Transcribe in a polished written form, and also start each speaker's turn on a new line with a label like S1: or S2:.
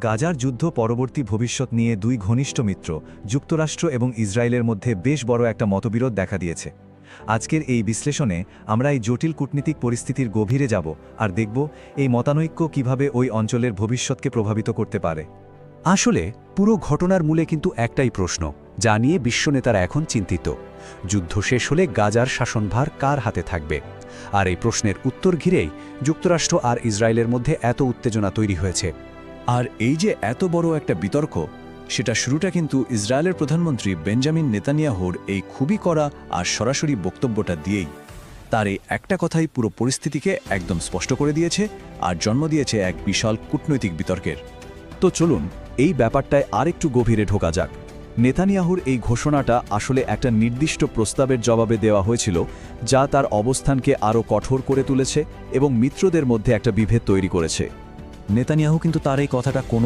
S1: গাজার যুদ্ধ পরবর্তী ভবিষ্যৎ নিয়ে দুই ঘনিষ্ঠ মিত্র যুক্তরাষ্ট্র এবং ইসরায়েলের মধ্যে বেশ বড় একটা মতবিরোধ দেখা দিয়েছে। আজকের এই বিশ্লেষণে আমরা এই জটিল কূটনীতিক পরিস্থিতির গভীরে যাব আর দেখব এই মতানৈক্য কিভাবে ওই অঞ্চলের ভবিষ্যৎকে প্রভাবিত করতে পারে।
S2: আসলে পুরো ঘটনার মূলে কিন্তু একটাই প্রশ্ন, যা নিয়ে বিশ্বনেতারা এখন চিন্তিত। যুদ্ধ শেষ হলে গাজার শাসনভার কার হাতে থাকবে? আর এই প্রশ্নের উত্তর ঘিরেই যুক্তরাষ্ট্র আর ইসরায়েলের মধ্যে এত উত্তেজনা তৈরি হয়েছে।
S3: আর এই যে এত বড় একটা বিতর্ক, সেটা শুরুটা কিন্তু ইসরায়েলের প্রধানমন্ত্রী বেঞ্জামিন নেতানিয়াহুর এই খুবই কড়া আর সরাসরি বক্তব্যটা দিয়েই। তার এই একটা কথাই পুরো পরিস্থিতিকে একদম স্পষ্ট করে দিয়েছে আর জন্ম দিয়েছে এক বিশাল কূটনৈতিক বিতর্কের।
S2: তো চলুন এই ব্যাপারটায় আরেকটু গভীরে ঢোকা যাক। নেতানিয়াহুর এই ঘোষণাটা আসলে একটা নির্দিষ্ট প্রস্তাবের জবাবে দেওয়া হয়েছিল, যা তার অবস্থানকে আরও কঠোর করে তুলেছে এবং মিত্রদের মধ্যে একটা বিভেদ তৈরি করেছে।
S3: নেতানিয়াহু কিন্তু তার এই কথাটা কোনো